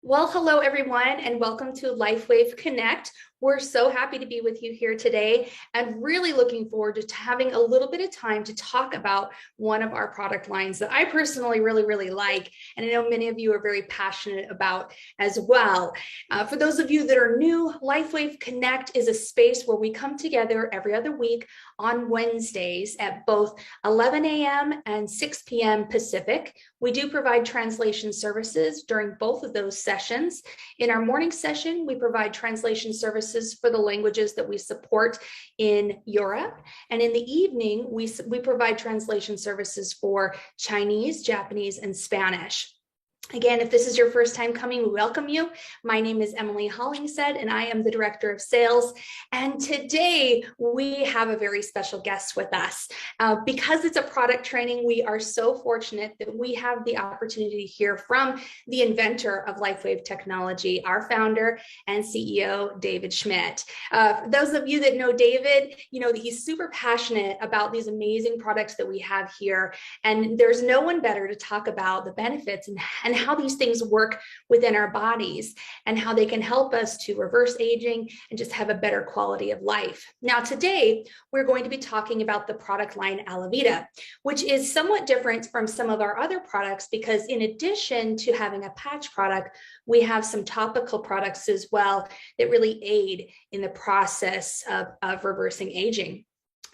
Well, hello everyone, and welcome to LifeWave Connect. We're so happy to be with you here today and really looking forward to having a little bit of time to talk about one of our product lines that I personally really like, and I know many of you are very passionate about as well. For those of you that are new, LifeWave Connect is a space where we come together every other week on Wednesdays at both 11 a.m. and 6 p.m. Pacific. We do provide translation services during both of those sessions. In our morning session, we provide translation services for the languages that we support in Europe. And in the evening, we provide translation services for Chinese, Japanese, and Spanish. Again, if this is your first time coming, we welcome you. My name is Emily Hollingshead, and I am the Director of Sales. And today we have a very special guest with us. Because it's a product training, we are so fortunate that we have the opportunity to hear from the inventor of LifeWave technology, our founder and CEO, David Schmidt. For those of you that know David, you know that he's super passionate about these amazing products that we have here. And there's no one better to talk about the benefits and how these things work within our bodies and how they can help us to reverse aging and just have a better quality of life. Now, today, we're going to be talking about the product line Alavida, which is somewhat different from some of our other products because in addition to having a patch product, we have some topical products as well that really aid in the process of reversing aging.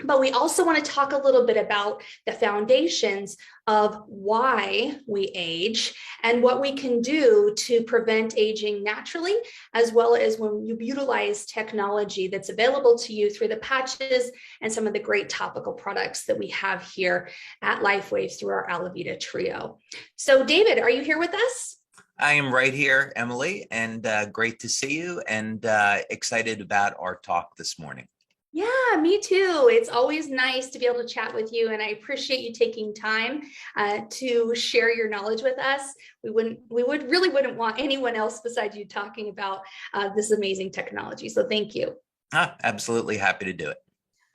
But we also want to talk a little bit about the foundations of why we age and what we can do to prevent aging naturally, as well as when you utilize technology that's available to you through the patches and some of the great topical products that we have here at LifeWave through our Alavida trio. So David, are you here with us? I am right here, Emily, and great to see you and excited about our talk this morning. Yeah, me too. It's always nice to be able to chat with you, and I appreciate you taking time to share your knowledge with us. We really wouldn't want anyone else besides you talking about this amazing technology. So thank you. Absolutely happy to do it.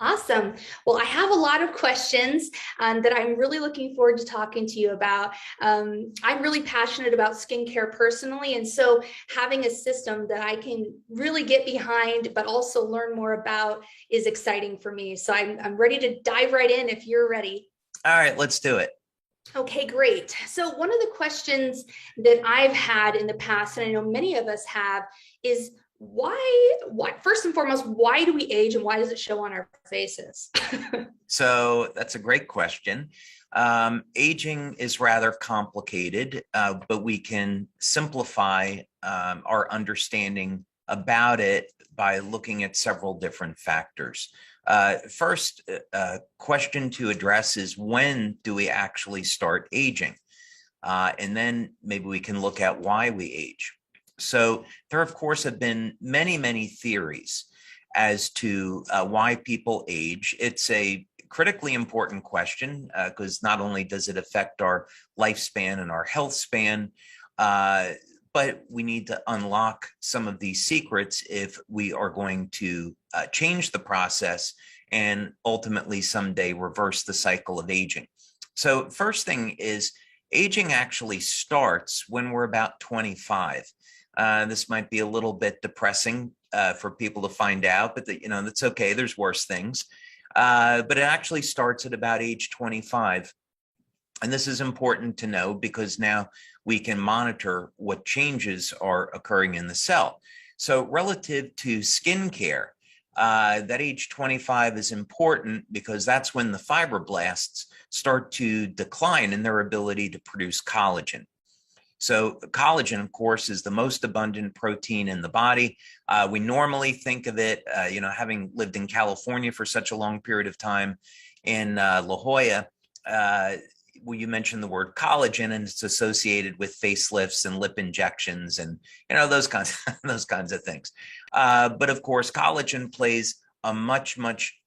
Awesome. Well, I have a lot of questions that I'm really looking forward to talking to you about. I'm really passionate about skincare personally, and so having a system that I can really get behind, but also learn more about is exciting for me. So I'm ready to dive right in if you're ready. All right, let's do it. Okay, great. So one of the questions that I've had in the past, and I know many of us have, is why first and foremost, why do we age and why does it show on our faces? So that's a great question. Aging is rather complicated, but we can simplify our understanding about it by looking at several different factors. First question to address is, when do we actually start aging? And then maybe we can look at why we age. So there, of course, have been many theories as to why people age. It's a critically important question because not only does it affect our lifespan and our health span, but we need to unlock some of these secrets if we are going to change the process and ultimately someday reverse the cycle of aging. So first thing is, aging actually starts when we're about 25. This might be a little bit depressing for people to find out, but that's okay. There's worse things. But it actually starts at about age 25. And this is important to know because now we can monitor what changes are occurring in the cell. So relative to skincare, that age 25 is important because that's when the fibroblasts start to decline in their ability to produce collagen. So collagen, of course, is the most abundant protein in the body. We normally think of it, having lived in California for such a long period of time in La Jolla, you mentioned the word collagen, and it's associated with facelifts and lip injections and those kinds of things. But of course, collagen plays a much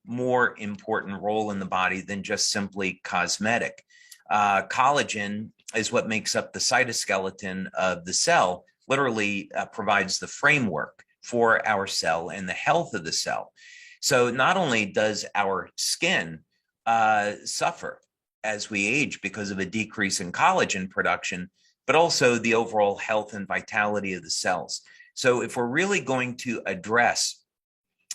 more important role in the body than just simply cosmetic. Collagen is what makes up the cytoskeleton of the cell, literally provides the framework for our cell and the health of the cell. So not only does our skin suffer as we age because of a decrease in collagen production, but also the overall health and vitality of the cells. So if we're really going to address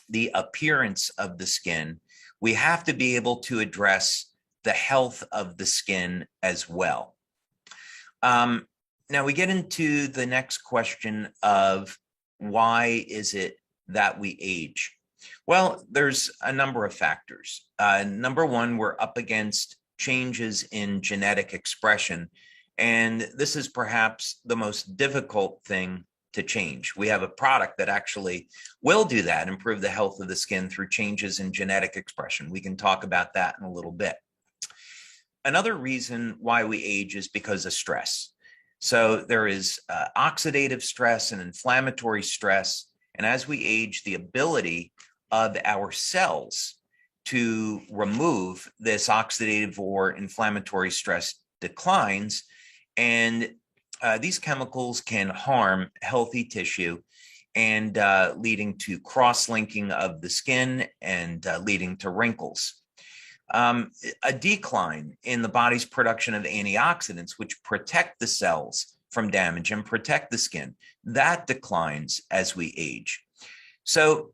the appearance of the skin, we have to be able to address the health of the skin as well. Now we get into the next question of why is it that we age? Well, there's a number of factors. Number one, we're up against changes in genetic expression, and this is perhaps the most difficult thing to change. We have a product that actually will do that, improve the health of the skin through changes in genetic expression. We can talk about that in a little bit. Another reason why we age is because of stress. So there is oxidative stress and inflammatory stress. And as we age, the ability of our cells to remove this oxidative or inflammatory stress declines. And these chemicals can harm healthy tissue and leading to cross-linking of the skin and leading to wrinkles. A decline in the body's production of antioxidants, which protect the cells from damage and protect the skin, that declines as we age. So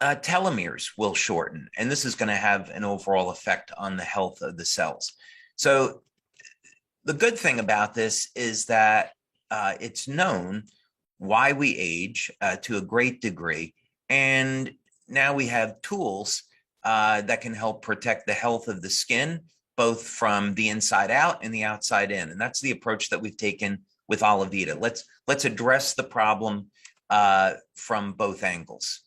telomeres will shorten, and this is going to have an overall effect on the health of the cells. So the good thing about this is that it's known why we age to a great degree, and now we have tools that can help protect the health of the skin, both from the inside out and the outside in. And that's the approach that we've taken with Alavida. Let's address the problem from both angles.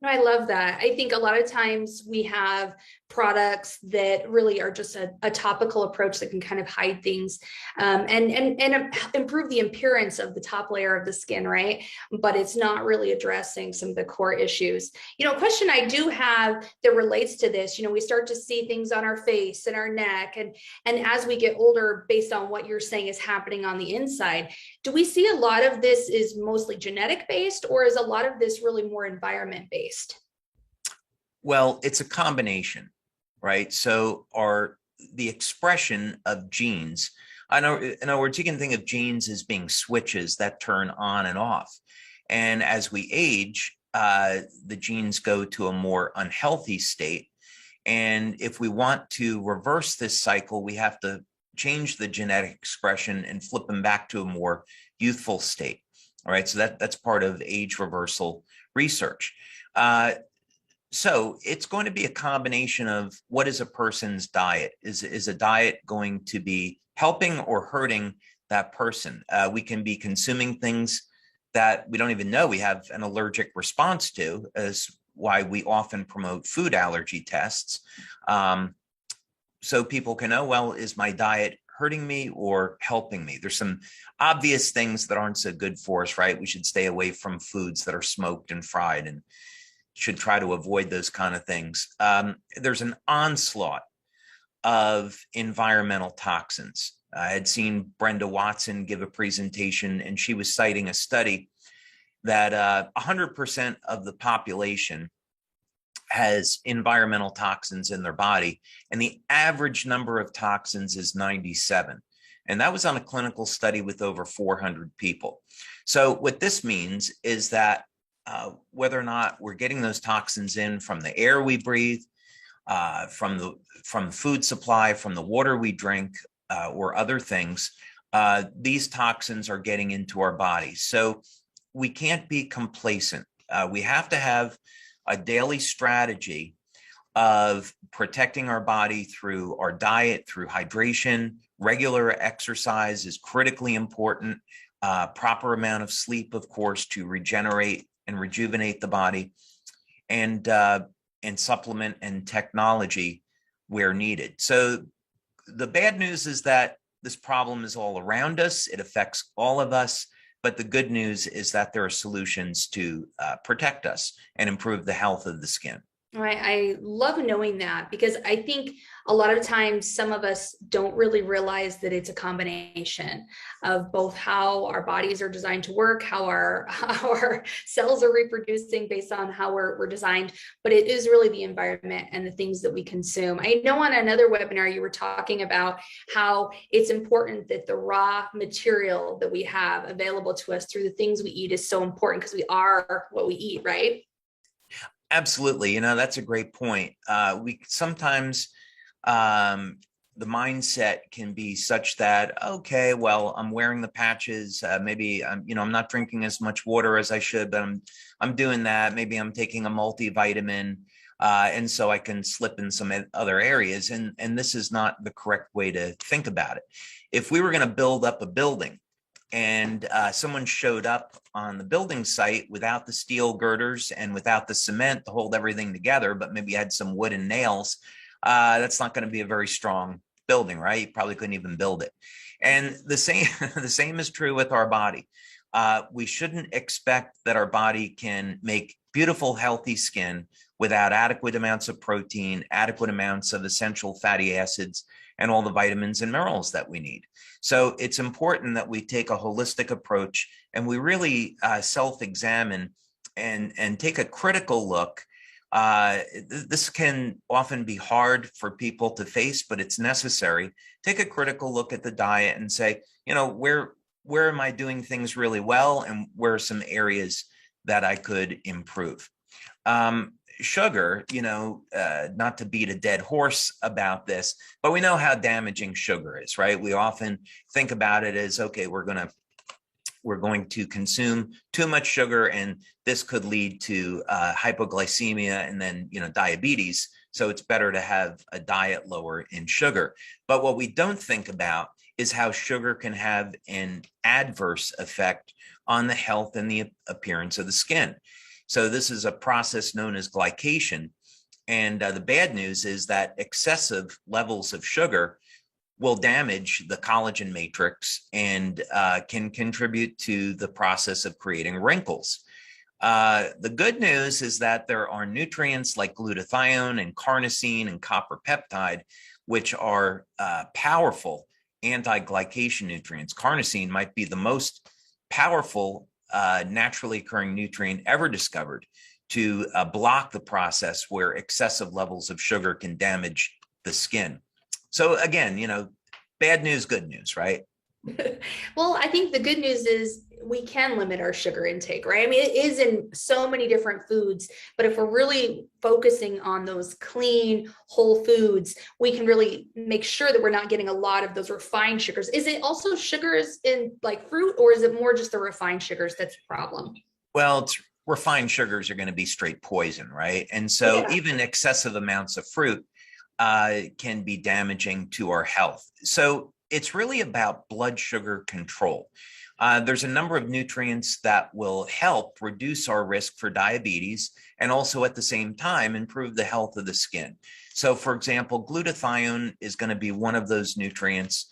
No, I love that. I think a lot of times we have products that really are just a topical approach that can kind of hide things and improve the appearance of the top layer of the skin, right? But it's not really addressing some of the core issues. A question I do have that relates to this, we start to see things on our face and our neck, and as we get older, based on what you're saying is happening on the inside, do we see a lot of this is mostly genetic based, or is a lot of this really more environment based? Well, it's a combination, right? So the expression of genes, in other words, you can think of genes as being switches that turn on and off. And as we age, the genes go to a more unhealthy state. And if we want to reverse this cycle, we have to change the genetic expression and flip them back to a more youthful state. All right, so that's part of age reversal research. So it's going to be a combination of what is a person's diet? Is a diet going to be helping or hurting that person? We can be consuming things that we don't even know we have an allergic response to, as why we often promote food allergy tests. So people can know, well, is my diet hurting me or helping me? There's some obvious things that aren't so good for us, right? We should stay away from foods that are smoked and fried and should try to avoid those kind of things. There's an onslaught of environmental toxins. I had seen Brenda Watson give a presentation, and she was citing a study that 100% of the population has environmental toxins in their body, and the average number of toxins is 97. And that was on a clinical study with over 400 people. So what this means is that whether or not we're getting those toxins in from the air we breathe, from food supply, from the water we drink, or other things, these toxins are getting into our bodies. So we can't be complacent. We have to have a daily strategy of protecting our body through our diet, through hydration. Regular exercise is critically important. Proper amount of sleep, of course, to regenerate and rejuvenate the body, and supplement and technology where needed. So the bad news is that this problem is all around us. It affects all of us. But the good news is that there are solutions to protect us and improve the health of the skin. I love knowing that because I think a lot of times some of us don't really realize that it's a combination of both how our bodies are designed to work, how how our cells are reproducing based on how we're designed, but it is really the environment and the things that we consume. I know on another webinar you were talking about how it's important that the raw material that we have available to us through the things we eat is so important because we are what we eat, right? Absolutely. That's a great point. We sometimes um, the mindset can be such that, okay, well, I'm wearing the patches. Maybe I'm not drinking as much water as I should, but I'm doing that. Maybe I'm taking a multivitamin, and so I can slip in some other areas. And this is not the correct way to think about it. If we were going to build up a building, and someone showed up on the building site without the steel girders and without the cement to hold everything together, but maybe had some wood and nails, that's not going to be a very strong building, right? You probably couldn't even build it. And the same, the same is true with our body. We shouldn't expect that our body can make beautiful, healthy skin without adequate amounts of protein, adequate amounts of essential fatty acids, and all the vitamins and minerals that we need. So it's important that we take a holistic approach and we really self-examine and take a critical look. This can often be hard for people to face, but it's necessary. Take a critical look at the diet and say, where am I doing things really well, and where are some areas that I could improve? Sugar, not to beat a dead horse about this, but we know how damaging sugar is, right? We often think about it as, okay, we're going to consume too much sugar, and this could lead to hypoglycemia and then, diabetes. So it's better to have a diet lower in sugar. But what we don't think about is how sugar can have an adverse effect on the health and the appearance of the skin. So this is a process known as glycation. And the bad news is that excessive levels of sugar will damage the collagen matrix and can contribute to the process of creating wrinkles. The good news is that there are nutrients like glutathione and carnosine and copper peptide, which are powerful anti-glycation nutrients. Carnosine might be the most powerful naturally occurring nutrient ever discovered to block the process where excessive levels of sugar can damage the skin. So again, bad news, good news, right? Well, I think the good news is we can limit our sugar intake, right? I mean, it is in so many different foods, but if we're really focusing on those clean, whole foods, we can really make sure that we're not getting a lot of those refined sugars. Is it also sugars in like fruit, or is it more just the refined sugars that's the problem? Well, refined sugars are going to be straight poison, right? And so Yeah. even excessive amounts of fruit can be damaging to our health. So it's really about blood sugar control. There's a number of nutrients that will help reduce our risk for diabetes and also at the same time improve the health of the skin. So, for example, glutathione is going to be one of those nutrients.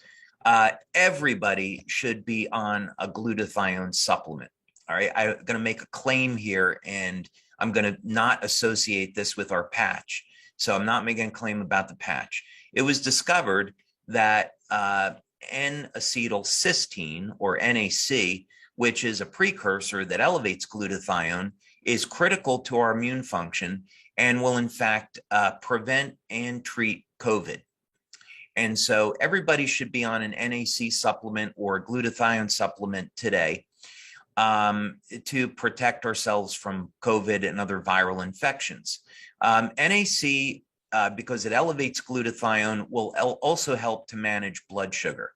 Everybody should be on a glutathione supplement. All right, I'm going to make a claim here, and I'm going to not associate this with our patch. So I'm not making a claim about the patch. It was discovered that N-acetylcysteine, or NAC, which is a precursor that elevates glutathione, is critical to our immune function and will in fact prevent and treat COVID. And so everybody should be on an NAC supplement or a glutathione supplement today to protect ourselves from COVID and other viral infections. NAC, because it elevates glutathione, will also help to manage blood sugar.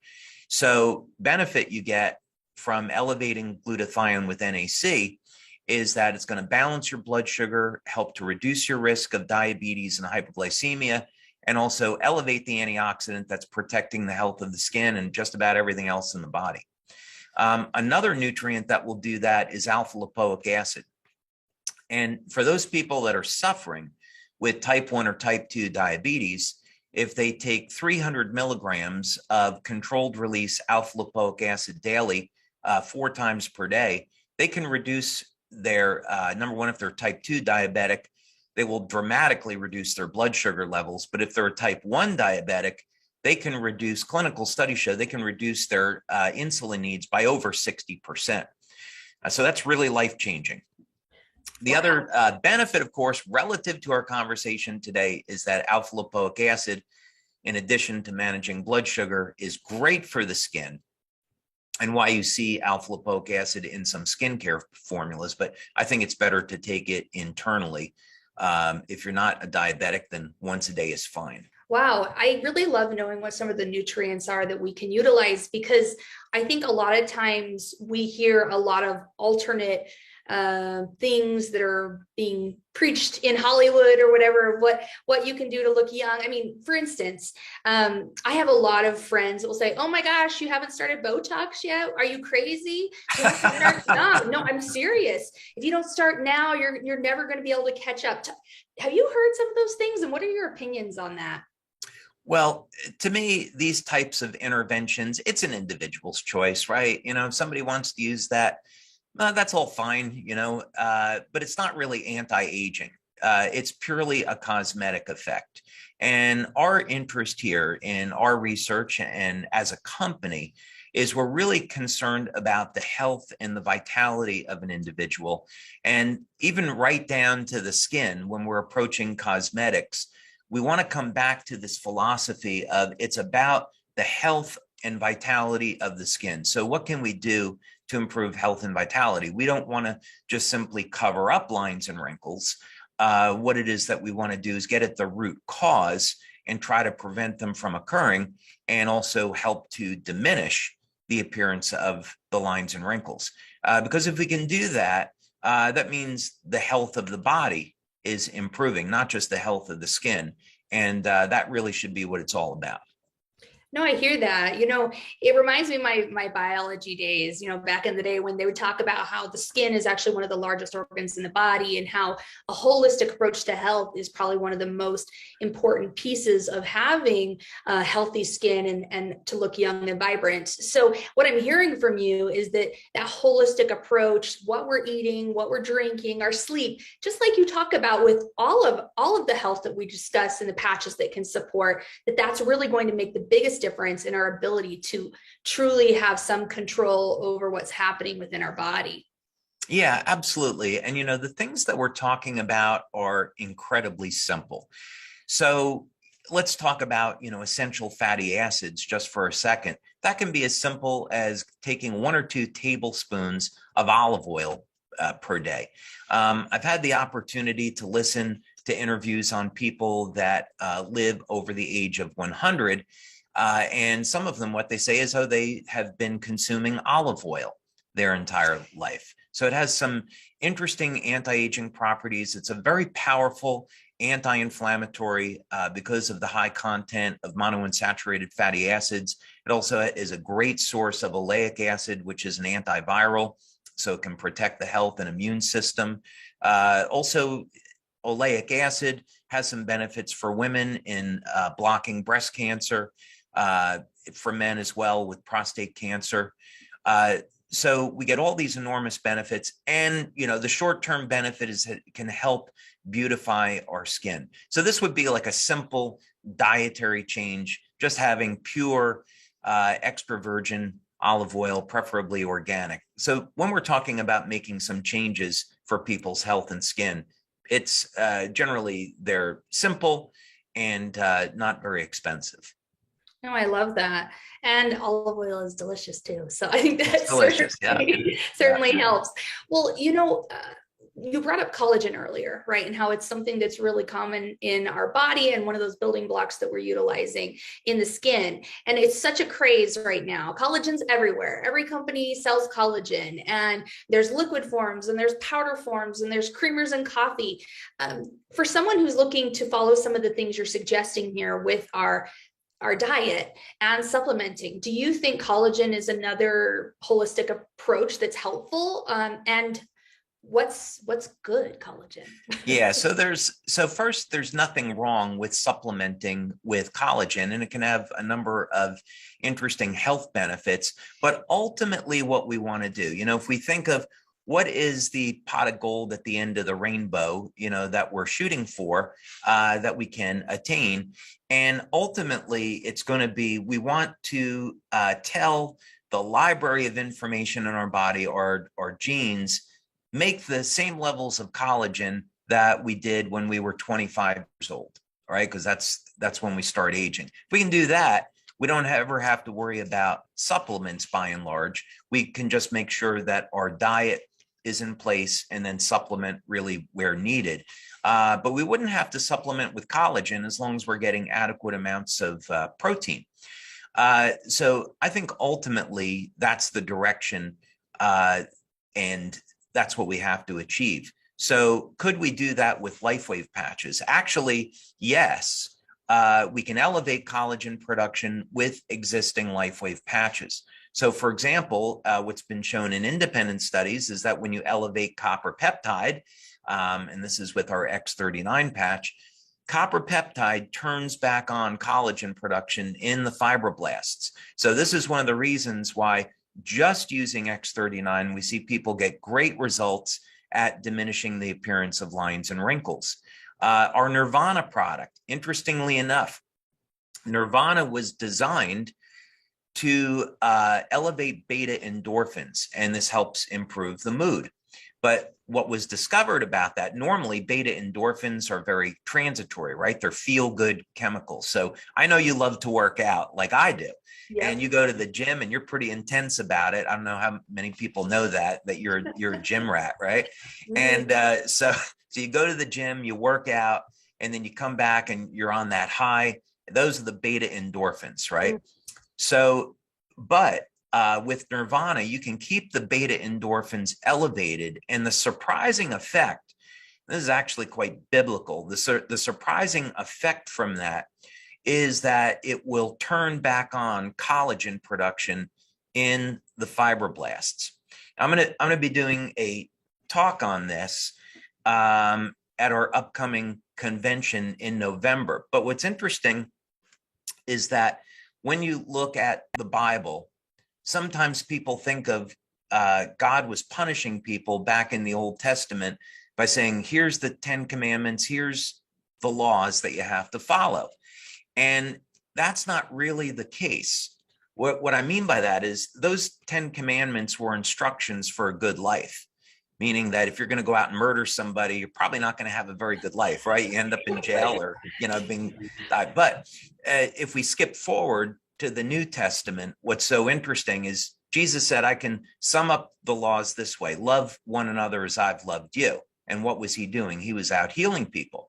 So benefit you get from elevating glutathione with NAC is that it's going to balance your blood sugar, help to reduce your risk of diabetes and hypoglycemia, and also elevate the antioxidant that's protecting the health of the skin and just about everything else in the body. Another nutrient that will do that is alpha lipoic acid. And for those people that are suffering with type 1 or type 2 diabetes, if they take 300 milligrams of controlled release alpha lipoic acid daily, 4 times per day, they can reduce their, number one, if they're type 2 diabetic, they will dramatically reduce their blood sugar levels. But if they're a type 1 diabetic, they can reduce, clinical studies show they can reduce their insulin needs by over 60%. So that's really life-changing. The other benefit, of course, relative to our conversation today, is that alpha lipoic acid, in addition to managing blood sugar, is great for the skin, and why you see alpha lipoic acid in some skincare formulas. But I think it's better to take it internally. If you're not a diabetic, then once a day is fine. Wow, I really love knowing what some of the nutrients are that we can utilize, because I think a lot of times we hear a lot of alternate things that are being preached in Hollywood or whatever, what you can do to look young. I mean, for instance, I have a lot of friends that will say, "Oh my gosh, you haven't started Botox yet? Are you crazy? No, I'm serious. If you don't start now, you're never going to be able to catch up." Have you heard some of those things, and what are your opinions on that? Well, to me, these types of interventions, it's an individual's choice, right? If somebody wants to use that, that's all fine, but it's not really anti-aging. It's purely a cosmetic effect. And our interest here in our research and as a company is we're really concerned about the health and the vitality of an individual. And even right down to the skin, when we're approaching cosmetics, we want to come back to this philosophy of it's about the health and vitality of the skin. So what can we do to improve health and vitality? We don't want to just simply cover up lines and wrinkles. What it is that we want to do is get at the root cause and try to prevent them from occurring, and also help to diminish the appearance of the lines and wrinkles. Because if we can do that, that means the health of the body is improving, not just the health of the skin. And that really should be what it's all about. No, I hear that. It reminds me of my biology days, back in the day when they would talk about how the skin is actually one of the largest organs in the body, and how a holistic approach to health is probably one of the most important pieces of having a healthy skin and to look young and vibrant. So what I'm hearing from you is that holistic approach, what we're eating, what we're drinking, our sleep, just like you talk about with all of the health that we discuss and the patches that can support, that's really going to make the biggest difference in our ability to truly have some control over what's happening within our body. Yeah, absolutely. And the things that we're talking about are incredibly simple. So let's talk about, essential fatty acids just for a second. That can be as simple as taking 1 or 2 tablespoons of olive oil per day. I've had the opportunity to listen to interviews on people that live over the age of 100. And some of them, what they say is, they have been consuming olive oil their entire life. So it has some interesting anti-aging properties. It's a very powerful anti-inflammatory because of the high content of monounsaturated fatty acids. It also is a great source of oleic acid, which is an antiviral, so it can protect the health and immune system. Also, oleic acid has some benefits for women in blocking breast cancer, for men as well with prostate cancer. So we get all these enormous benefits, and the short-term benefit is that it can help beautify our skin. So this would be like a simple dietary change, just having pure extra virgin olive oil, preferably organic. So when we're talking about making some changes for people's health and skin, it's generally they're simple and not very expensive. No, I love that. And olive oil is delicious too. So I think that Delicious, certainly helps. Well, you brought up collagen earlier, right? And how it's something that's really common in our body and one of those building blocks that we're utilizing in the skin. And it's such a craze right now. Collagen's everywhere. Every company sells collagen, and there's liquid forms, and there's powder forms, and there's creamers and coffee. For someone who's looking to follow some of the things you're suggesting here with our diet and supplementing, do you think collagen is another holistic approach that's helpful? And what's good collagen? Yeah, so first, there's nothing wrong with supplementing with collagen, and it can have a number of interesting health benefits. But ultimately, what we want to do, if we think of what is the pot of gold at the end of the rainbow, that we're shooting for, that we can attain. And ultimately, it's going to be, we want to tell the library of information in our body, our genes, make the same levels of collagen that we did when we were 25 years old, right? Because that's when we start aging. If we can do that, we don't ever have to worry about supplements by and large. We can just make sure that our diet is in place and then supplement really where needed. But we wouldn't have to supplement with collagen as long as we're getting adequate amounts of protein. So I think ultimately that's the direction, and that's what we have to achieve. So could we do that with LifeWave patches? Actually, yes. We can elevate collagen production with existing LifeWave patches. So for example, what's been shown in independent studies is that when you elevate copper peptide, and this is with our X39 patch, copper peptide turns back on collagen production in the fibroblasts. So this is one of the reasons why just using X39, we see people get great results at diminishing the appearance of lines and wrinkles. Our Nirvana product, interestingly enough, Nirvana was designed to elevate beta endorphins, and this helps improve the mood. But what was discovered about that, normally beta endorphins are very transitory, right? They're feel-good chemicals. So I know you love to work out like I do. Yep. And you go to the gym and you're pretty intense about it. I don't know how many people know that you're a gym rat, right? Mm-hmm. And so you go to the gym, you work out, and then you come back and you're on that high. Those are the beta endorphins, right? Mm-hmm. So, but with Nirvana, you can keep the beta endorphins elevated, and the surprising effect, this is actually quite biblical, the surprising effect from that is that it will turn back on collagen production in the fibroblasts. I'm gonna be doing a talk on this at our upcoming convention in November. But what's interesting is that when you look at the Bible, sometimes people think of God was punishing people back in the Old Testament by saying, here's the 10 commandments, here's the laws that you have to follow. And that's not really the case. What I mean by that is those 10 commandments were instructions for a good life, meaning that if you're going to go out and murder somebody, you're probably not going to have a very good life, right? You end up in jail or, being died. But if we skip forward to the New Testament, what's so interesting is Jesus said, I can sum up the laws this way: love one another as I've loved you. And what was he doing? He was out healing people.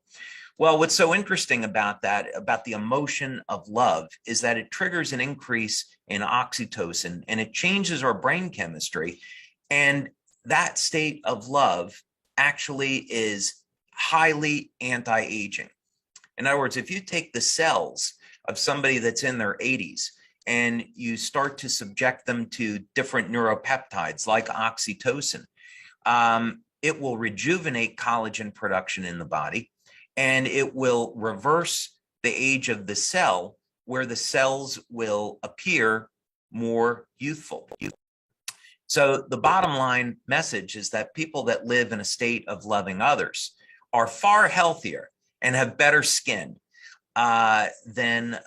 Well, what's so interesting about that, about the emotion of love, is that it triggers an increase in oxytocin and it changes our brain chemistry. And that state of love actually is highly anti-aging. In other words, if you take the cells of somebody that's in their 80s and you start to subject them to different neuropeptides like oxytocin, it will rejuvenate collagen production in the body, and it will reverse the age of the cell, where the cells will appear more youthful. So the bottom line message is that people that live in a state of loving others are far healthier and have better skin than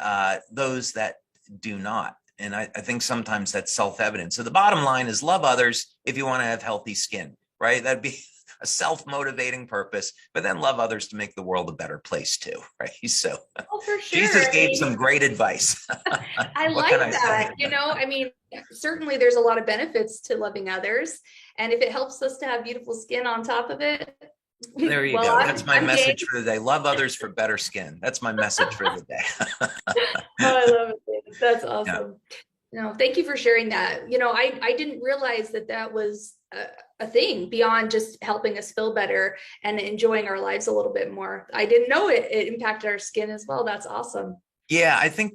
those that do not. And I think sometimes that's self-evident. So the bottom line is love others if you want to have healthy skin, right? That'd be a self-motivating purpose, but then love others to make the world a better place too, right? So for sure. Jesus gave some great advice. I like that. Certainly there's a lot of benefits to loving others. And if it helps us to have beautiful skin on top of it, there you go. That's my message for the day. Love others for better skin. That's my message for the day. I love it. That's awesome. Yeah. No, thank you for sharing that. I didn't realize that was a thing beyond just helping us feel better and enjoying our lives a little bit more. I didn't know it impacted our skin as well. That's awesome. Yeah, I think,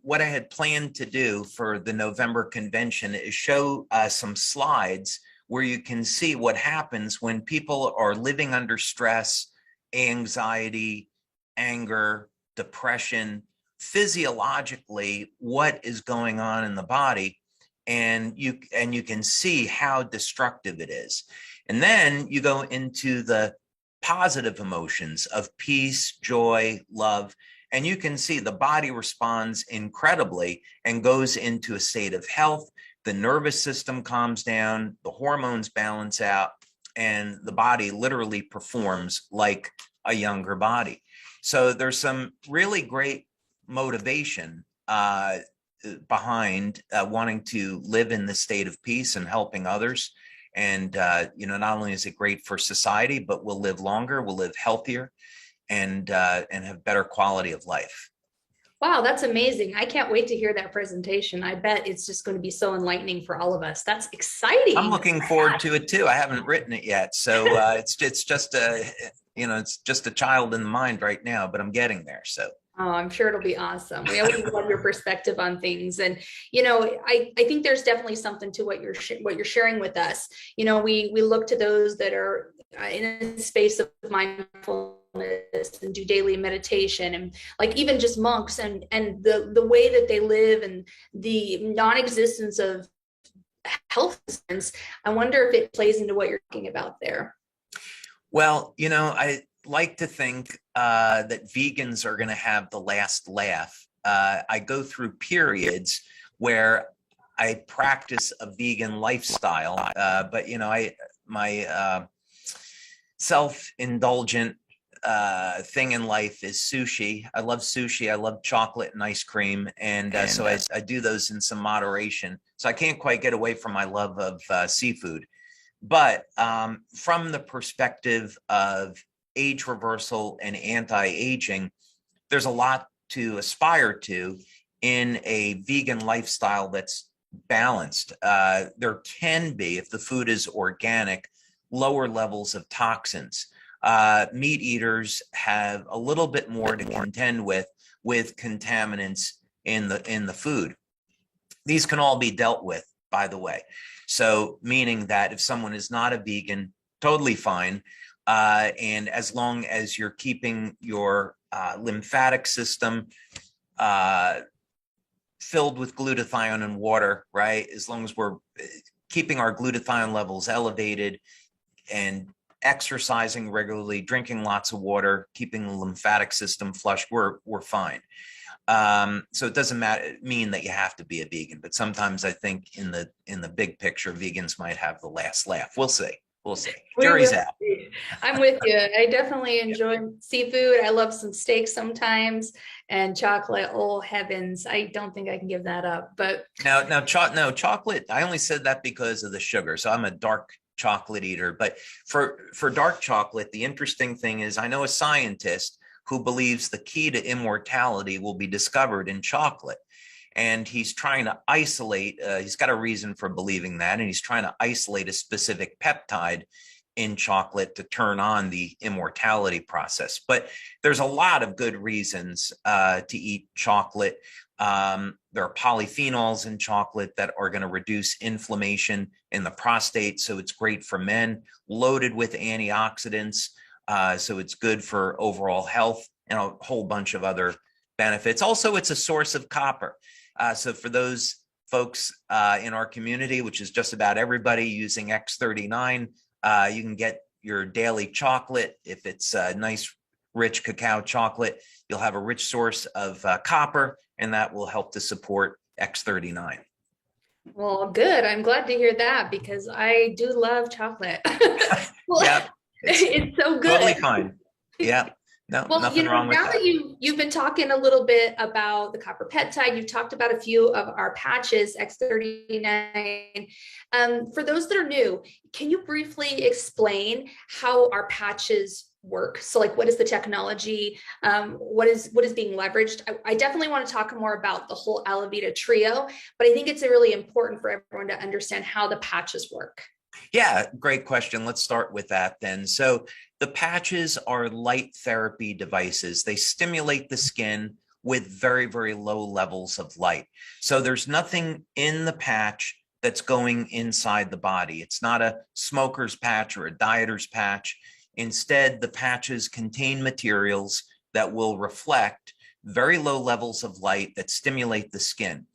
what I had planned to do for the November convention is show some slides where you can see what happens when people are living under stress, anxiety, anger, depression, physiologically, what is going on in the body. and you can see how destructive it is. And then you go into the positive emotions of peace, joy, love, and you can see the body responds incredibly and goes into a state of health. The nervous system calms down, the hormones balance out, and the body literally performs like a younger body. So there's some really great motivation behind wanting to live in the state of peace and helping others. And not only is it great for society, but we'll live longer, we'll live healthier, and have better quality of life. Wow, that's amazing. I can't wait to hear that presentation. I bet it's just going to be so enlightening for all of us. That's exciting. I'm looking forward to it too. I haven't written it yet, so it's just it's just a child in the mind right now, but I'm getting there. So. Oh, I'm sure it'll be awesome. We always love your perspective on things. And, I think there's definitely something to what you're sharing with us. We look to those that are in a space of mindfulness and do daily meditation, and like even just monks and the way that they live and the non-existence of health systems. I wonder if it plays into what you're talking about there. Well, I like to think that vegans are going to have the last laugh. I go through periods where I practice a vegan lifestyle, but my self-indulgent thing in life is sushi. I love sushi. I love chocolate and ice cream, and so I do those in some moderation. So I can't quite get away from my love of seafood. But from the perspective of age reversal and anti-aging, there's a lot to aspire to in a vegan lifestyle that's balanced. There can be, if the food is organic, lower levels of toxins. Meat eaters have a little bit more to contend with contaminants in the food. These can all be dealt with, by the way. So meaning that if someone is not a vegan, totally fine. And as long as you're keeping your lymphatic system filled with glutathione and water, right? As long as we're keeping our glutathione levels elevated and exercising regularly, drinking lots of water, keeping the lymphatic system flush, we're fine. So it doesn't mean that you have to be a vegan, but sometimes I think in the big picture, vegans might have the last laugh. We'll see. Jury's out. I'm with you. I definitely enjoy seafood. I love some steak sometimes, and chocolate. Oh heavens, I don't think I can give that up. But no, chocolate. I only said that because of the sugar. So I'm a dark chocolate eater. But for dark chocolate, the interesting thing is I know a scientist who believes the key to immortality will be discovered in chocolate. And he's trying to isolate, he's got a reason for believing that, and he's trying to isolate a specific peptide in chocolate to turn on the immortality process. But there's a lot of good reasons to eat chocolate. There are polyphenols in chocolate that are going to reduce inflammation in the prostate, so it's great for men, loaded with antioxidants, so it's good for overall health and a whole bunch of other benefits. Also, it's a source of copper. So for those folks in our community, which is just about everybody using X39, you can get your daily chocolate. If it's nice, rich cacao chocolate, you'll have a rich source of copper, and that will help to support X39. Well, good. I'm glad to hear that because I do love chocolate. Well, yeah, it's so good. Totally fine. Yeah. No, well, nothing wrong with now that. that you've been talking a little bit about the copper peptide, you've talked about a few of our patches, X39. For those that are new, can you briefly explain how our patches work? So like, what is the technology? What is being leveraged? I definitely want to talk more about the whole Alavida trio, but I think it's really important for everyone to understand how the patches work. Yeah, great question. Let's start with that then. So the patches are light therapy devices. They stimulate the skin with very, very low levels of light. So there's nothing in the patch that's going inside the body. It's not a smoker's patch or a dieter's patch. Instead, the patches contain materials that will reflect very low levels of light that stimulate the skin.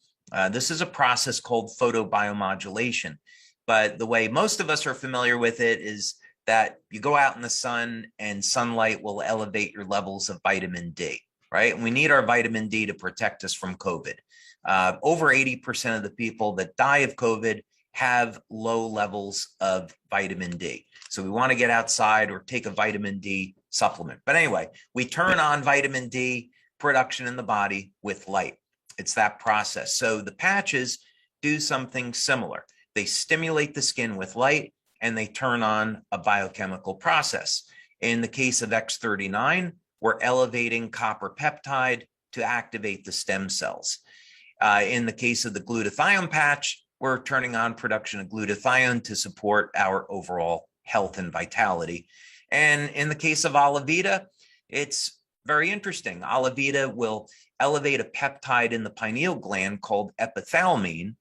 This is a process called photobiomodulation. But the way most of us are familiar with it is that you go out in the sun and sunlight will elevate your levels of vitamin D, right? And we need our vitamin D to protect us from COVID. Over 80% of the people that die of COVID have low levels of vitamin D. So we want to get outside or take a vitamin D supplement. But anyway, we turn on vitamin D production in the body with light. It's that process. So the patches do something similar. They stimulate the skin with light and they turn on a biochemical process. In the case of X39, we're elevating copper peptide to activate the stem cells. In the case of the glutathione patch, we're turning on production of glutathione to support our overall health and vitality. And in the case of Alavida, it's very interesting. Alavida will elevate a peptide in the pineal gland called epithalamine.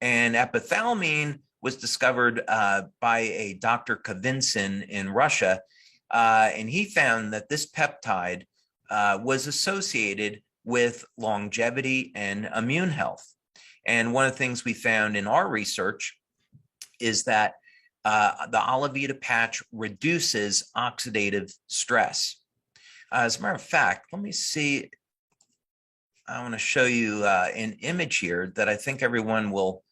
And epithalamine was discovered by a Dr. Kavinsin in Russia. And he found that this peptide was associated with longevity and immune health. And one of the things we found in our research is that the Alavida patch reduces oxidative stress. As a matter of fact, let me see. I want to show you an image here that I think everyone will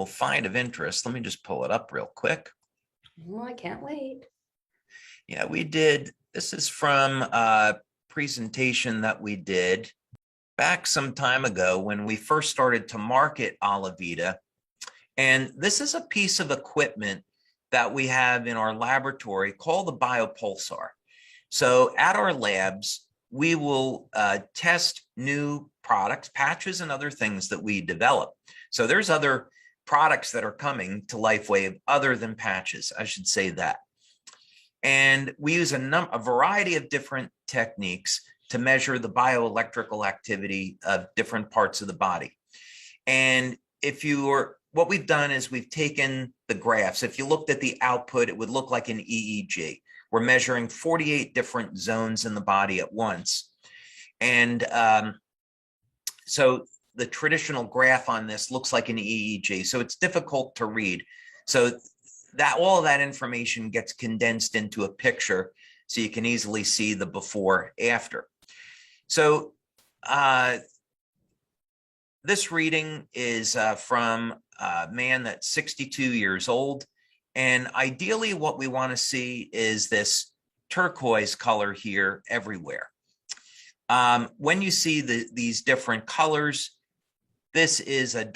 find of interest. Let me just pull it up real quick. Oh, I can't wait. Yeah, we did. This is from a presentation that we did back some time ago when we first started to market Alavida. And this is a piece of equipment that we have in our laboratory called the biopulsar. So at our labs, we will test new products, patches, and other things that we develop. So there's other products that are coming to LifeWave other than patches, I should say that. And we use a variety of different techniques to measure the bioelectrical activity of different parts of the body. And what we've done is we've taken the graphs. If you looked at the output, it would look like an EEG. We're measuring 48 different zones in the body at once. And so the traditional graph on this looks like an EEG. So it's difficult to read. So that all of that information gets condensed into a picture so you can easily see the before after. So this reading is from a man that's 62 years old. And ideally what we want to see is this turquoise color here everywhere. When you see these different colors, this is a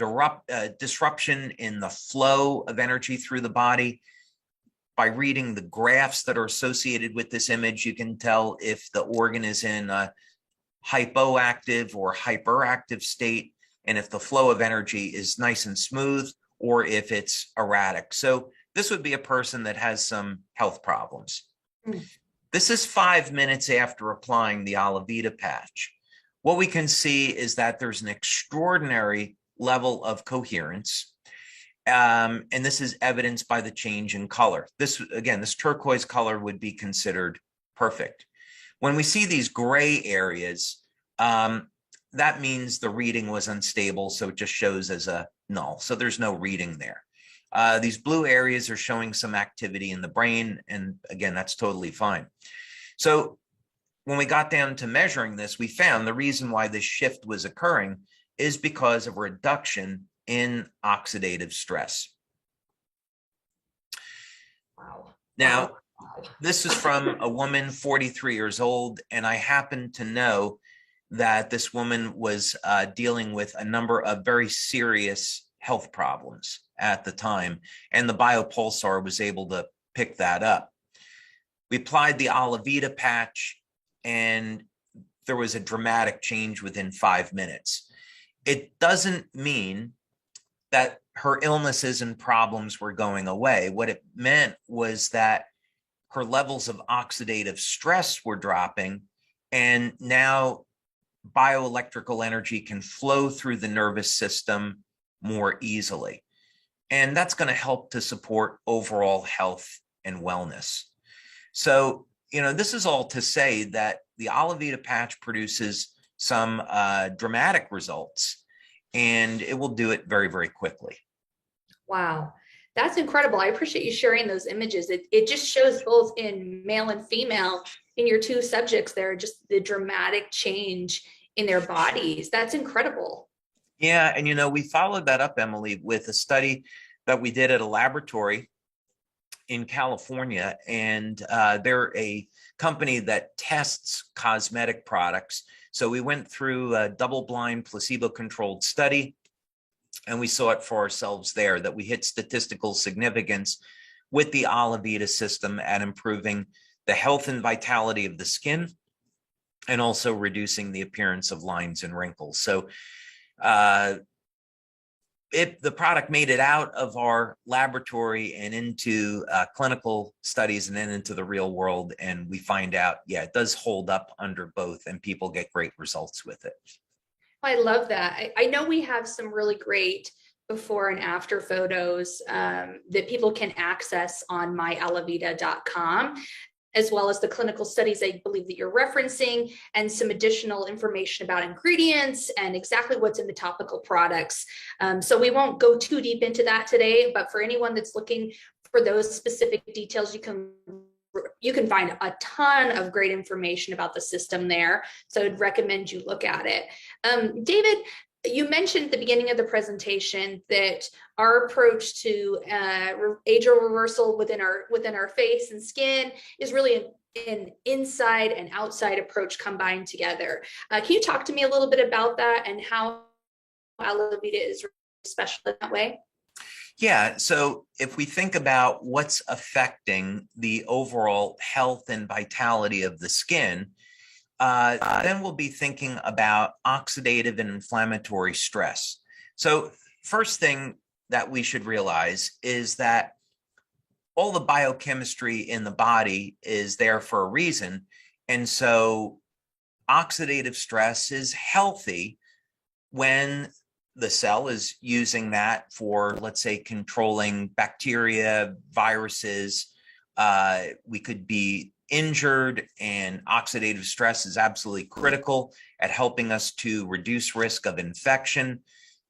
disruption in the flow of energy through the body. By reading the graphs that are associated with this image, you can tell if the organ is in a hypoactive or hyperactive state, and if the flow of energy is nice and smooth, or if it's erratic. So this would be a person that has some health problems. This is 5 minutes after applying the Alavida patch. What we can see is that there's an extraordinary level of coherence. And this is evidenced by the change in color. This turquoise color would be considered perfect. When we see these gray areas, that means the reading was unstable, so it just shows as a null. So there's no reading there. These blue areas are showing some activity in the brain, and again, that's totally fine. So when we got down to measuring this, we found the reason why this shift was occurring is because of a reduction in oxidative stress. Wow. Now, this is from a woman, 43 years old, and I happen to know that this woman was dealing with a number of very serious health problems at the time, and the biopulsar was able to pick that up. We applied the Alavida patch, and there was a dramatic change within 5 minutes. It doesn't mean that her illnesses and problems were going away. What it meant was that her levels of oxidative stress were dropping, and now bioelectrical energy can flow through the nervous system more easily. And that's going to help to support overall health and wellness. So, this is all to say that the Alavida patch produces some dramatic results. and it will do it very, very quickly. Wow. That's incredible. I appreciate you sharing those images. It just shows both in male and female in your two subjects there, just the dramatic change in their bodies. That's incredible. Yeah, and we followed that up, Emily, with a study that we did at a laboratory in California, and they're a company that tests cosmetic products. So we went through a double-blind, placebo-controlled study, and we saw it for ourselves there that we hit statistical significance with the Alavida system at improving the health and vitality of the skin and also reducing the appearance of lines and wrinkles. So the product made it out of our laboratory and into clinical studies and then into the real world. And we find out, yeah, it does hold up under both and people get great results with it. I love that. I know we have some really great before and after photos that people can access on myalavida.com, as well as the clinical studies I believe that you're referencing and some additional information about ingredients and exactly what's in the topical products. So we won't go too deep into that today, but for anyone that's looking for those specific details, you can find a ton of great information about the system there. So I'd recommend you look at it. David, you mentioned at the beginning of the presentation that our approach to age reversal within our face and skin is really an inside and outside approach combined together. Can you talk to me a little bit about that and how Alavida is special in that way? Yeah, so if we think about what's affecting the overall health and vitality of the skin, then we'll be thinking about oxidative and inflammatory stress. So first thing that we should realize is that all the biochemistry in the body is there for a reason. And so oxidative stress is healthy when the cell is using that for, let's say, controlling bacteria, viruses. We could be injured, and oxidative stress is absolutely critical at helping us to reduce risk of infection.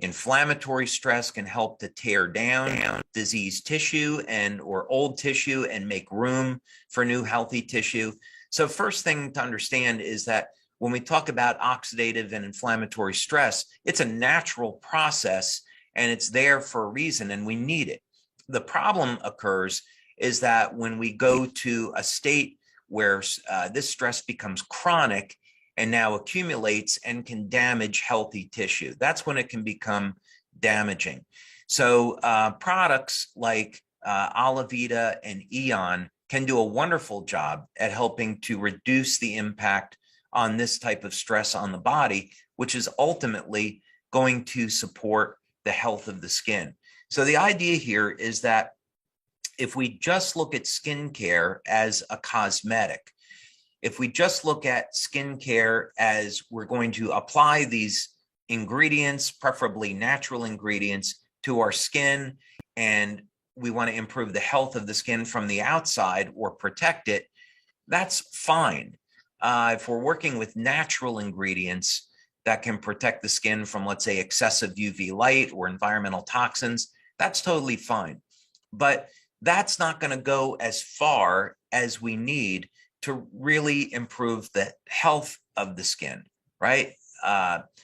Inflammatory stress can help to tear down diseased tissue or old tissue and make room for new healthy tissue. So first thing to understand is that when we talk about oxidative and inflammatory stress, it's a natural process and it's there for a reason and we need it. The problem occurs is that when we go to a state where this stress becomes chronic and now accumulates and can damage healthy tissue, that's when it can become damaging. So products like Alavida and Eon can do a wonderful job at helping to reduce the impact on this type of stress on the body, which is ultimately going to support the health of the skin. So the idea here is that if we just look at skincare as a cosmetic, if we just look at skincare as we're going to apply these ingredients, preferably natural ingredients, to our skin, and we want to improve the health of the skin from the outside or protect it, that's fine. If we're working with natural ingredients that can protect the skin from, let's say, excessive UV light or environmental toxins, that's totally fine. But that's not going to go as far as we need to really improve the health of the skin, right?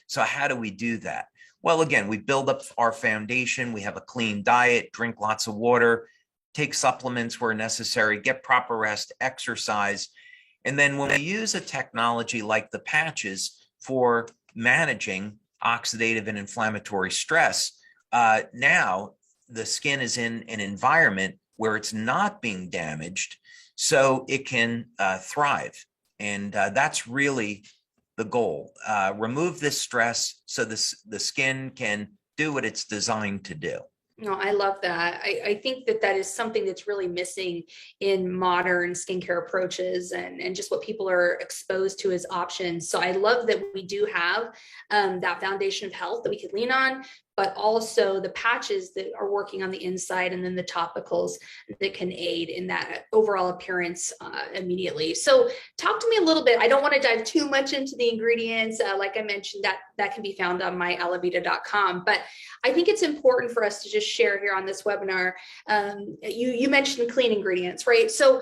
So how do we do that? Well, again, we build up our foundation. We have a clean diet, drink lots of water, take supplements where necessary, get proper rest, exercise. And then when we use a technology like the patches for managing oxidative and inflammatory stress, now the skin is in an environment where it's not being damaged, so it can thrive. And that's really the goal. Remove this stress so the skin can do what it's designed to do. No, I love that. I think that is something that's really missing in modern skincare approaches and just what people are exposed to as options. So I love that we do have that foundation of health that we could lean on, but also the patches that are working on the inside, and then the topicals that can aid in that overall appearance immediately. So talk to me a little bit. I don't want to dive too much into the ingredients. Like I mentioned, that can be found on my alavida.com, but I think it's important for us to just share here on this webinar. You mentioned clean ingredients, right? So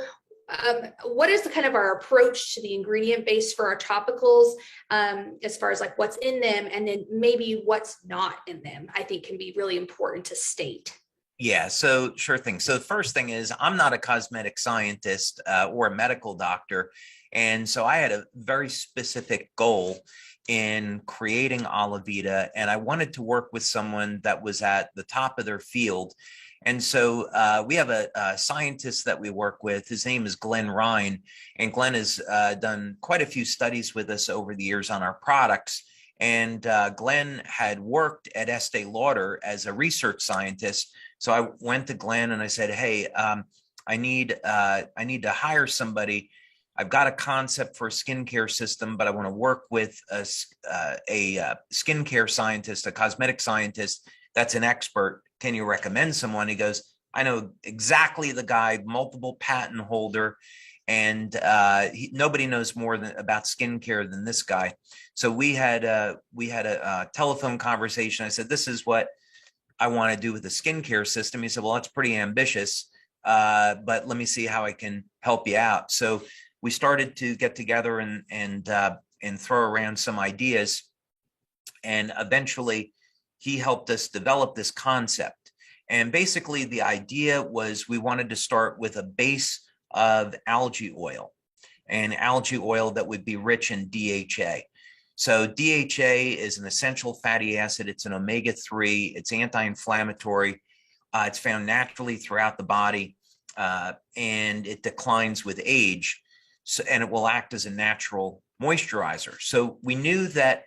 what is the kind of our approach to the ingredient base for our topicals, as far as like what's in them, and then maybe what's not in them, I think can be really important to state. Yeah, so sure thing. So the first thing is I'm not a cosmetic scientist or a medical doctor. And so I had a very specific goal in creating Alavida, and I wanted to work with someone that was at the top of their field. And so we have a scientist that we work with. His name is Glenn Ryan, and Glenn has done quite a few studies with us over the years on our products. And Glenn had worked at Estee Lauder as a research scientist. So I went to Glenn and I said, "Hey, I need to hire somebody. I've got a concept for a skincare system, but I want to work with a skincare scientist, a cosmetic scientist that's an expert. Can you recommend someone?" He goes, "I know exactly the guy, multiple patent holder, and nobody knows more about skincare than this guy." So we had a telephone conversation. I said, "This is what I want to do with the skincare system." He said, "Well, that's pretty ambitious, but let me see how I can help you out." So we started to get together and throw around some ideas, and eventually he helped us develop this concept. And basically the idea was we wanted to start with a base of algae oil, and algae oil that would be rich in DHA. So DHA is an essential fatty acid. It's an omega-3. It's anti-inflammatory. It's found naturally throughout the body, and it declines with age. So, and it will act as a natural moisturizer. So we knew that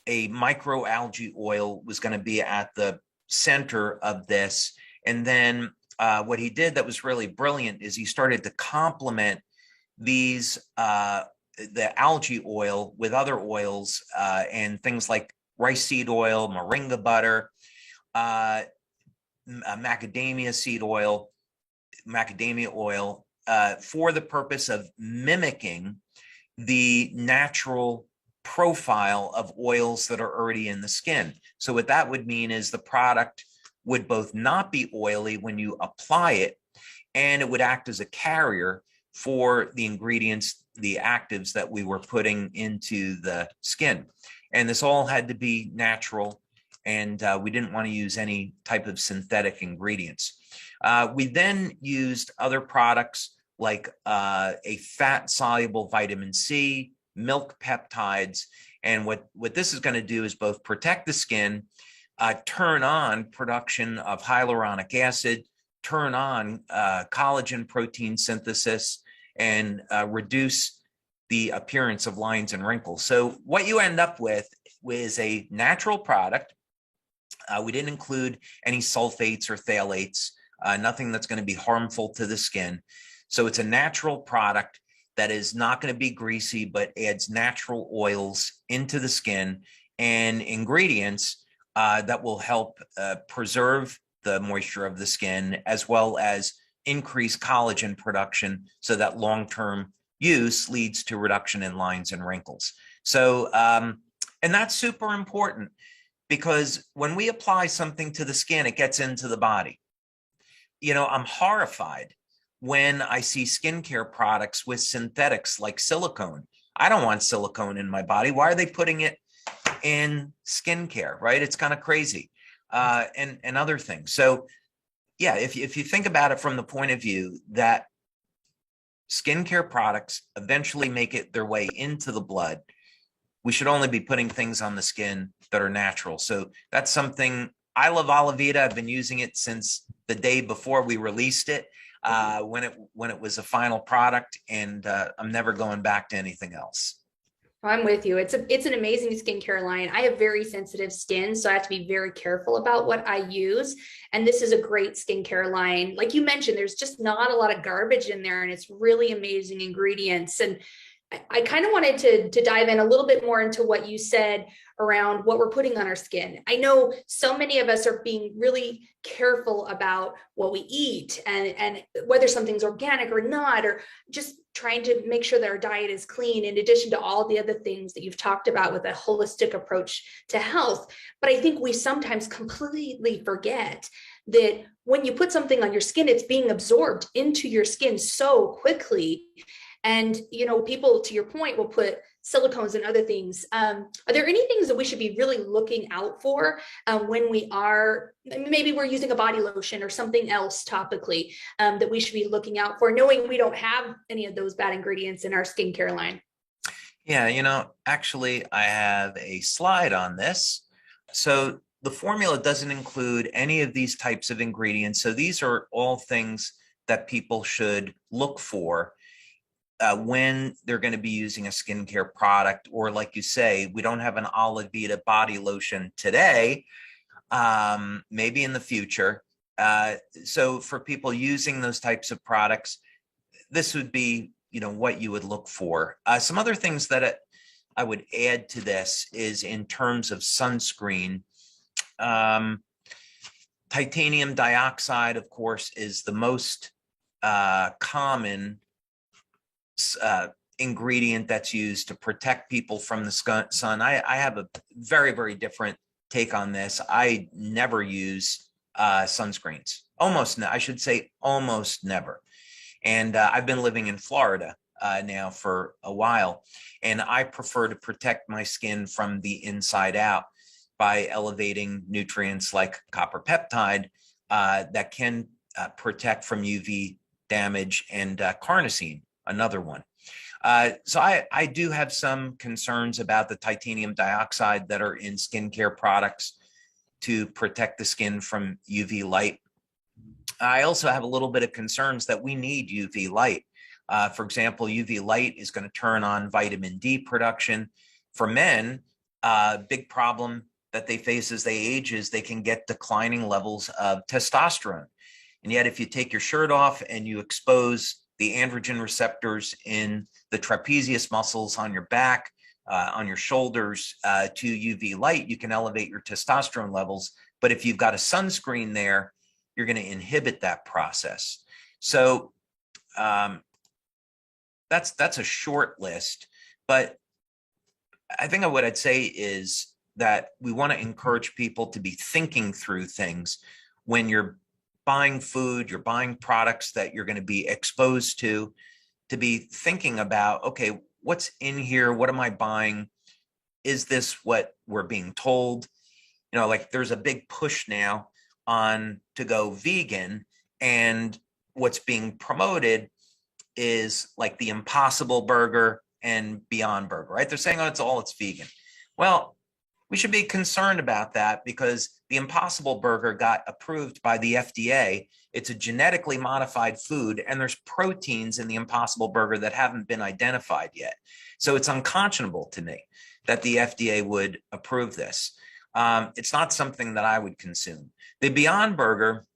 a microalgae oil was going to be at the center of this. And then what he did that was really brilliant is he started to complement these the algae oil with other oils and things like rice seed oil, moringa butter, macadamia oil, for the purpose of mimicking the natural profile of oils that are already in the skin. So what that would mean is the product would both not be oily when you apply it, and it would act as a carrier for the ingredients, the actives that we were putting into the skin. And this all had to be natural, and we didn't want to use any type of synthetic ingredients. We then used other products like a fat-soluble vitamin C, milk peptides. And what this is going to do is both protect the skin, turn on production of hyaluronic acid, turn on collagen protein synthesis, and reduce the appearance of lines and wrinkles. So what you end up with is a natural product. We didn't include any sulfates or phthalates, nothing that's going to be harmful to the skin. So it's a natural product that is not going to be greasy, but adds natural oils into the skin and ingredients that will help preserve the moisture of the skin, as well as increase collagen production, so that long-term use leads to reduction in lines and wrinkles. So, and that's super important, because when we apply something to the skin, it gets into the body. You know, I'm horrified when I see skincare products with synthetics like silicone. I don't want silicone in my body. Why are they putting it in skincare, right? It's kind of crazy, and other things. So yeah, if you think about it from the point of view that skincare products eventually make it their way into the blood, we should only be putting things on the skin that are natural. So that's something I love. Alavida. I've been using it since the day before we released it, when it was a final product, and I'm never going back to anything else. I'm with you. It's an amazing skincare line. I have very sensitive skin, so I have to be very careful about what I use. And this is a great skincare line. Like you mentioned, there's just not a lot of garbage in there, and it's really amazing ingredients. And I kind of wanted to dive in a little bit more into what you said around what we're putting on our skin. I know so many of us are being really careful about what we eat and whether something's organic or not, or just trying to make sure that our diet is clean, in addition to all the other things that you've talked about with a holistic approach to health. But I think we sometimes completely forget that when you put something on your skin, it's being absorbed into your skin so quickly. And, people, to your point, will put silicones and other things. Are there any things that we should be really looking out for when maybe we're using a body lotion or something else topically that we should be looking out for, knowing we don't have any of those bad ingredients in our skincare line? Yeah, actually, I have a slide on this. So the formula doesn't include any of these types of ingredients. So these are all things that people should look for when they're going to be using a skincare product, or like you say, we don't have an Alavida body lotion today, maybe in the future. So for people using those types of products, this would be, what you would look for. Some other things that I would add to this is in terms of sunscreen. Titanium dioxide, of course, is the most common ingredient that's used to protect people from the sun. I have a very, very different take on this. I never use sunscreens. I should say almost never. And I've been living in Florida now for a while, and I prefer to protect my skin from the inside out by elevating nutrients like copper peptide that can protect from UV damage, and carnosine, another one. So I do have some concerns about the titanium dioxide that are in skincare products to protect the skin from UV light. I also have a little bit of concerns that we need UV light. For example, UV light is going to turn on vitamin D production. For men, big problem that they face as they age is they can get declining levels of testosterone. And yet, if you take your shirt off and you expose the androgen receptors in the trapezius muscles on your back, on your shoulders to UV light, you can elevate your testosterone levels. But if you've got a sunscreen there, you're going to inhibit that process. So that's a short list. But I think what I'd say is that we want to encourage people to be thinking through things when you're buying food, you're buying products that you're going to be exposed to be thinking about, okay, what's in here? What am I buying? Is this what we're being told? Like there's a big push now on to go vegan, and what's being promoted is like the Impossible Burger and Beyond Burger, right? They're saying, oh, it's vegan. Well, we should be concerned about that because the Impossible Burger got approved by the FDA. It's a genetically modified food, and there's proteins in the Impossible Burger that haven't been identified yet. So it's unconscionable to me that the FDA would approve this. It's not something that I would consume. The Beyond Burger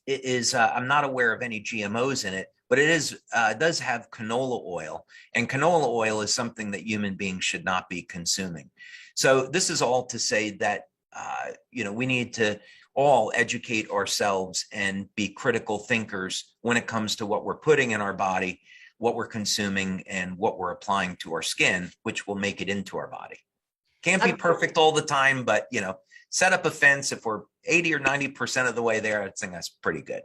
is, I'm not aware of any GMOs in it, but it does have canola oil, and canola oil is something that human beings should not be consuming. So this is all to say that, we need to all educate ourselves and be critical thinkers when it comes to what we're putting in our body, what we're consuming, and what we're applying to our skin, which will make it into our body. Can't be perfect all the time, but, set up a fence. If we're 80 or 90% of the way there, I think that's pretty good.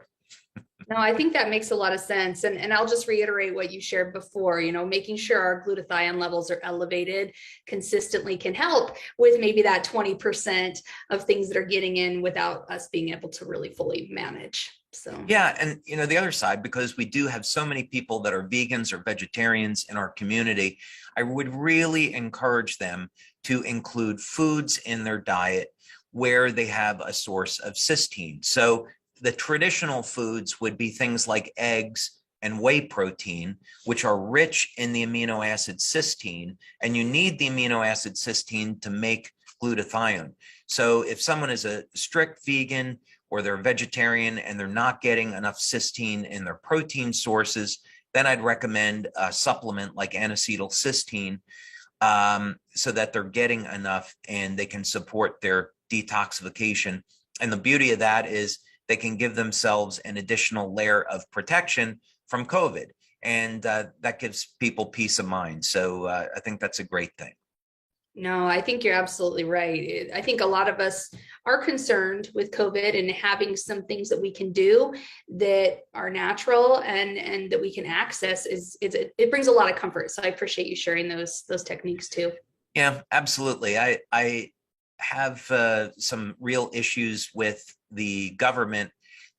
No, I think that makes a lot of sense. And I'll just reiterate what you shared before, making sure our glutathione levels are elevated consistently can help with maybe that 20% of things that are getting in without us being able to really fully manage. So, yeah. And, the other side, because we do have so many people that are vegans or vegetarians in our community, I would really encourage them to include foods in their diet where they have a source of cysteine. So the traditional foods would be things like eggs and whey protein, which are rich in the amino acid cysteine, and you need the amino acid cysteine to make glutathione. So if someone is a strict vegan or they're a vegetarian and they're not getting enough cysteine in their protein sources, then I'd recommend a supplement like N-acetylcysteine, so that they're getting enough and they can support their detoxification. And the beauty of that is they can give themselves an additional layer of protection from COVID. And that gives people peace of mind. So I think that's a great thing. No, I think you're absolutely right. I think a lot of us are concerned with COVID and having some things that we can do that are natural and that we can access it brings a lot of comfort. So I appreciate you sharing those techniques too. Yeah, absolutely. I have some real issues with the government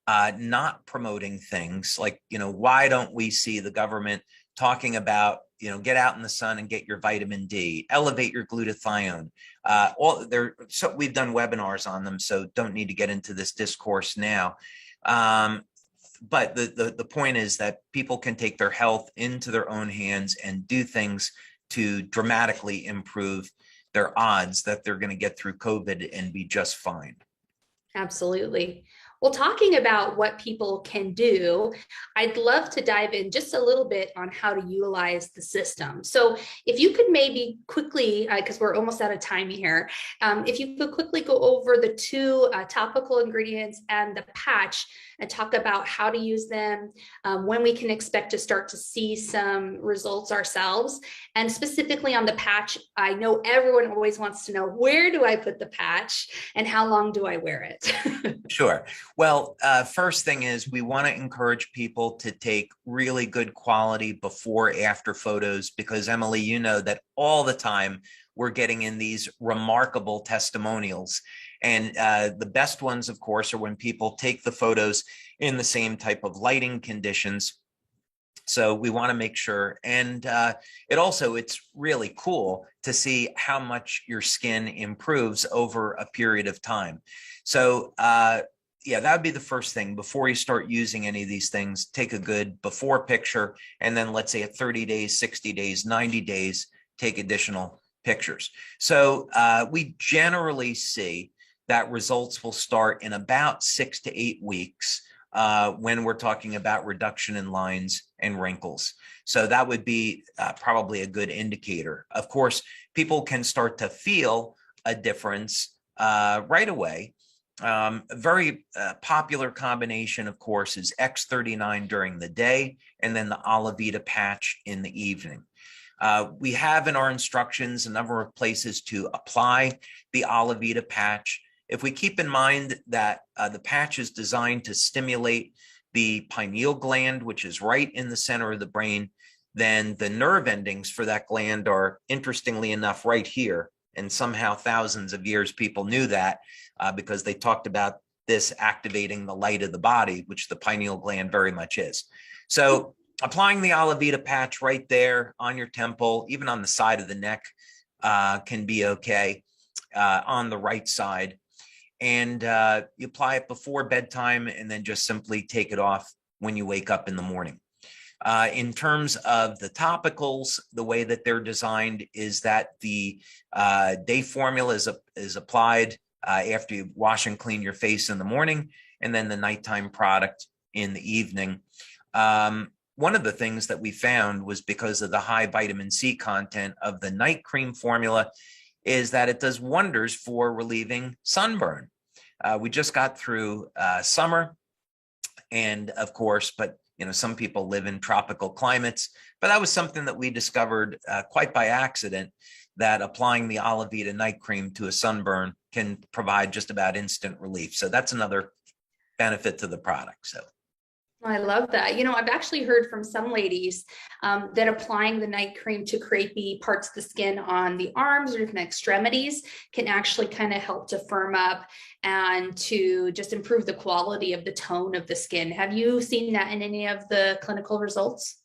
not promoting things like, why don't we see the government talking about, get out in the sun and get your vitamin D, elevate your glutathione. So we've done webinars on them, so don't need to get into this discourse now. But the point is that people can take their health into their own hands and do things to dramatically improve their odds that they're going to get through COVID and be just fine. Absolutely. Well, talking about what people can do, I'd love to dive in just a little bit on how to utilize the system. So if you could maybe quickly, because we're almost out of time here, if you could quickly go over the two topical ingredients and the patch and talk about how to use them, when we can expect to start to see some results ourselves. And specifically on the patch, I know everyone always wants to know, where do I put the patch and how long do I wear it? Sure. Well, first thing is we want to encourage people to take really good quality before after photos, because Emily, you know that all the time we're getting in these remarkable testimonials. And the best ones, of course, are when people take the photos in the same type of lighting conditions. So we want to make sure. And it's really cool to see how much your skin improves over a period of time. So that would be the first thing. Before you start using any of these things, take a good before picture. And then let's say at 30 days, 60 days, 90 days, take additional pictures. So we generally see that results will start in about 6 to 8 weeks when we're talking about reduction in lines and wrinkles. So that would be probably a good indicator. Of course, people can start to feel a difference right away. A very popular combination, of course, is X39 during the day and then the Alavida patch in the evening. We have in our instructions a number of places to apply the Alavida patch. If we keep in mind that the patch is designed to stimulate the pineal gland, which is right in the center of the brain, then the nerve endings for that gland are, interestingly enough, right here. And somehow thousands of years people knew that because they talked about this activating the light of the body, which the pineal gland very much is. So applying the Alavida patch right there on your temple, even on the side of the neck, can be okay on the right side. And you apply it before bedtime and then just simply take it off when you wake up in the morning. In terms of the topicals, the way that they're designed is that the day formula is applied after you wash and clean your face in the morning, and then the nighttime product in the evening. One of the things that we found was because of the high vitamin C content of the night cream formula is that it does wonders for relieving sunburn. We just got through summer, and of course, but some people live in tropical climates, but that was something that we discovered quite by accident, that applying the Alavida night cream to a sunburn can provide just about instant relief. So that's another benefit to the product. So I love that. I've actually heard from some ladies that applying the night cream to create the parts of the skin on the arms or even extremities can actually kind of help to firm up and to just improve the quality of the tone of the skin. Have you seen that in any of the clinical results?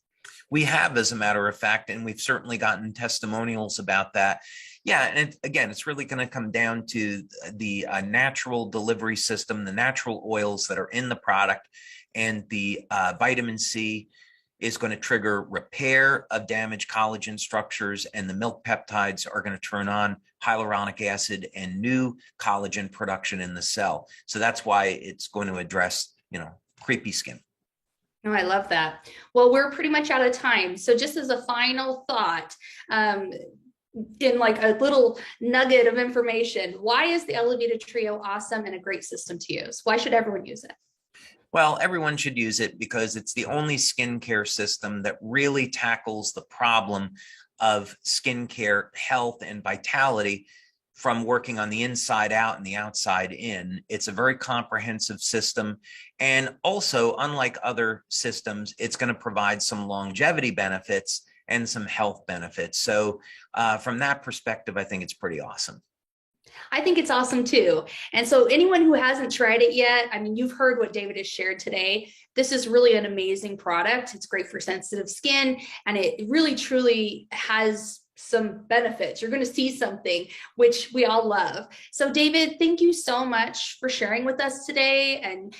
we have, as a matter of fact, and we've certainly gotten testimonials about that. Yeah, and again, it's really going to come down to the natural delivery system, the natural oils that are in the product, and the vitamin C is going to trigger repair of damaged collagen structures, and the milk peptides are going to turn on hyaluronic acid and new collagen production in the cell. So that's why it's going to address, creepy skin. Oh, I love that. Well, we're pretty much out of time. So just as a final thought, um, in like a little nugget of information, why is the Alavida Trio awesome and a great system to use? Why should everyone use it? Well, everyone should use it because it's the only skincare system that really tackles the problem of skincare health and vitality from working on the inside out and the outside in. It's a very comprehensive system. And also, unlike other systems, it's going to provide some longevity benefits and some health benefits. So, from that perspective, I think it's pretty awesome. I think it's awesome too. And so, anyone who hasn't tried it yet, I mean, you've heard what David has shared today. This is really an amazing product. It's great for sensitive skin, and it really truly has some benefits. You're going to see something which we all love. So David, thank you so much for sharing with us today and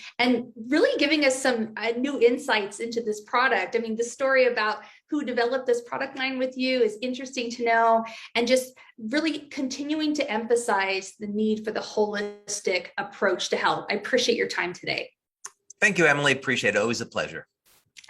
really giving us some new insights into this product. I mean, the story about who developed this product line with you is interesting to know, and just really continuing to emphasize the need for the holistic approach to health. I appreciate your time today. Thank you, Emily. Appreciate it. Always a pleasure.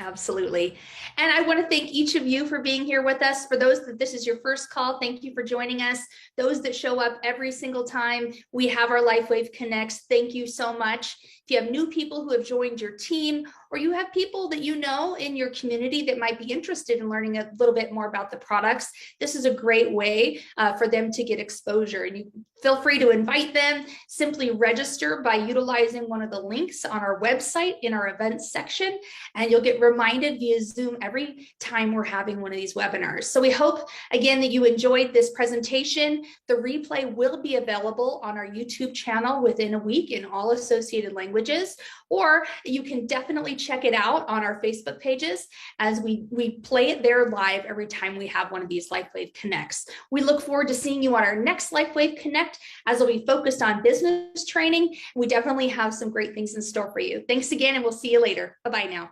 Absolutely. And I want to thank each of you for being here with us. For those that this is your first call, thank you for joining us. Those that show up every single time we have our LifeWave Connects, thank you so much. If you have new people who have joined your team, or you have people that you know in your community that might be interested in learning a little bit more about the products, this is a great way for them to get exposure. And you feel free to invite them. Simply register by utilizing one of the links on our website in our events section, and you'll get reminded via Zoom every time we're having one of these webinars. So we hope, again, that you enjoyed this presentation. The replay will be available on our YouTube channel within a week in all associated languages, or you can definitely check it out on our Facebook pages as we play it there live every time we have one of these LifeWave Connects. We look forward to seeing you on our next LifeWave Connect, as we'll be focused on business training. We definitely have some great things in store for you. Thanks again, and we'll see you later. Bye-bye now.